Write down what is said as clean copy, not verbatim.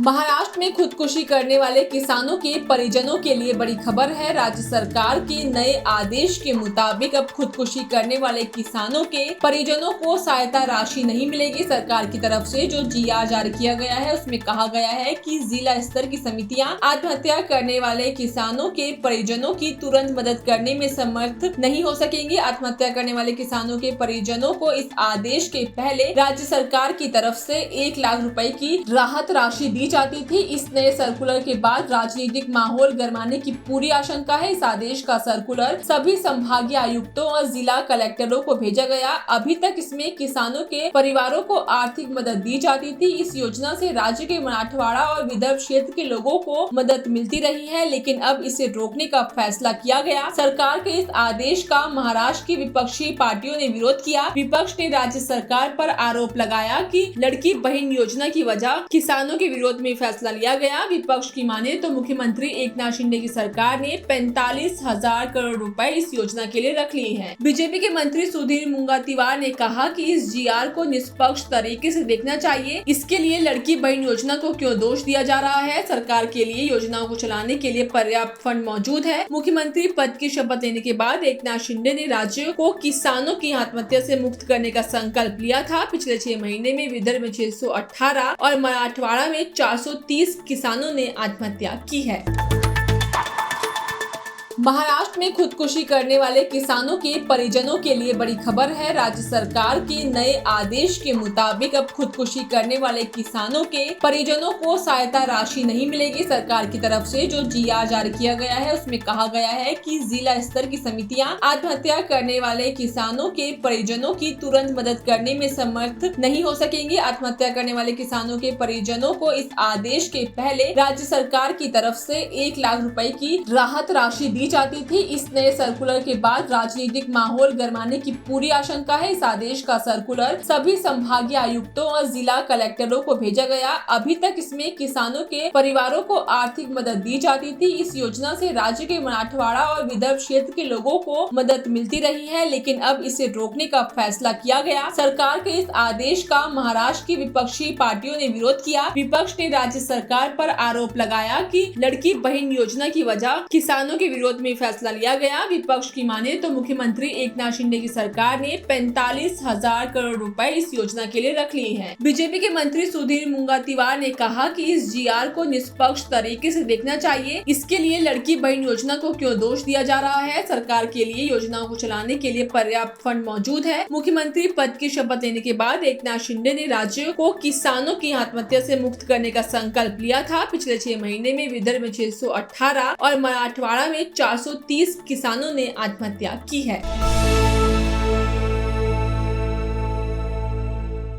महाराष्ट्र में खुदकुशी करने वाले किसानों के परिजनों के लिए बड़ी खबर है। राज्य सरकार के नए आदेश के मुताबिक अब खुदकुशी करने वाले किसानों के परिजनों को सहायता राशि नहीं मिलेगी। सरकार की तरफ से जो जीआर जारी किया गया है उसमें कहा गया है कि जिला स्तर की समितियां आत्महत्या करने वाले किसानों के परिजनों की तुरंत मदद करने में समर्थ नहीं हो सकेंगी। आत्महत्या करने वाले किसानों के परिजनों को इस आदेश के पहले राज्य सरकार की तरफ से 1 लाख रुपए की राहत राशि दी जाती थी। इस नए सर्कुलर के बाद राजनीतिक माहौल गरमाने की पूरी आशंका है। इस आदेश का सर्कुलर सभी संभागीय आयुक्तों और जिला कलेक्टरों को भेजा गया। अभी तक इसमें किसानों के परिवारों को आर्थिक मदद दी जाती थी। इस योजना से राज्य के मराठवाड़ा और विदर्भ क्षेत्र के लोगों को मदद मिलती रही है, लेकिन अब इसे रोकने का फैसला किया गया। सरकार के इस आदेश का महाराष्ट्र की विपक्षी पार्टियों ने विरोध किया। विपक्ष ने राज्य सरकार पर आरोप लगाया कि लड़की बहन योजना की वजह किसानों के विरोध में फैसला लिया गया। विपक्ष की माने तो मुख्यमंत्री एकनाथ शिंदे की सरकार ने 45,000 करोड़ रुपए इस योजना के लिए रख लिए हैं। बीजेपी के मंत्री सुधीर मुनगंटीवार ने कहा कि इस जीआर को निष्पक्ष तरीके से देखना चाहिए। इसके लिए लड़की बहन योजना को क्यों दोष दिया जा रहा है? सरकार के लिए योजनाओं को चलाने के लिए पर्याप्त फंड मौजूद है। मुख्यमंत्री पद की शपथ लेने के बाद एकनाथ शिंदे ने राज्य को किसानों की आत्महत्या से मुक्त करने का संकल्प लिया था। पिछले 6 महीने में विदर्भ में 618 और मराठवाड़ा में 430 किसानों ने आत्महत्या की है। महाराष्ट्र में खुदकुशी करने वाले किसानों के परिजनों के लिए बड़ी खबर है। राज्य सरकार के नए आदेश के मुताबिक अब खुदकुशी करने वाले किसानों के परिजनों को सहायता राशि नहीं मिलेगी। सरकार की तरफ से जो जीआर जारी किया गया है उसमें कहा गया है कि जिला स्तर की समितियां आत्महत्या करने वाले किसानों के परिजनों की तुरंत मदद करने में समर्थ नहीं हो सकेंगी। आत्महत्या करने वाले किसानों के परिजनों को इस आदेश के पहले राज्य सरकार की तरफ से 1 लाख रुपए की राहत राशि दी जाती थी। इस नए सर्कुलर के बाद राजनीतिक माहौल गरमाने की पूरी आशंका है। इस आदेश का सर्कुलर सभी संभागीय आयुक्तों और जिला कलेक्टरों को भेजा गया। अभी तक इसमें किसानों के परिवारों को आर्थिक मदद दी जाती थी। इस योजना से राज्य के मराठवाड़ा और विदर्भ क्षेत्र के लोगों को मदद मिलती रही है, लेकिन अब इसे रोकने का फैसला किया गया। सरकार के इस आदेश का महाराष्ट्र की विपक्षी पार्टियों ने विरोध किया। विपक्ष ने राज्य सरकार पर आरोप लगाया कि लड़की बहन योजना की वजह किसानों के विरोध में फैसला लिया गया। विपक्ष की माने तो मुख्यमंत्री एकनाथ शिंदे की सरकार ने 45,000 करोड़ रुपए इस योजना के लिए रख लिए हैं। बीजेपी के मंत्री सुधीर मुनगंटीवार ने कहा कि इस जीआर को निष्पक्ष तरीके से देखना चाहिए। इसके लिए लड़की बहन योजना को क्यों दोष दिया जा रहा है? सरकार के लिए योजनाओं को चलाने के लिए पर्याप्त फंड मौजूद है। मुख्यमंत्री पद की शपथ लेने के बाद एकनाथ शिंदे ने राज्य को किसानों की आत्महत्या से मुक्त करने का संकल्प लिया था। पिछले 6 महीने में विदर्भ में 618 और मराठवाड़ा में 430 किसानों ने आत्महत्या की है।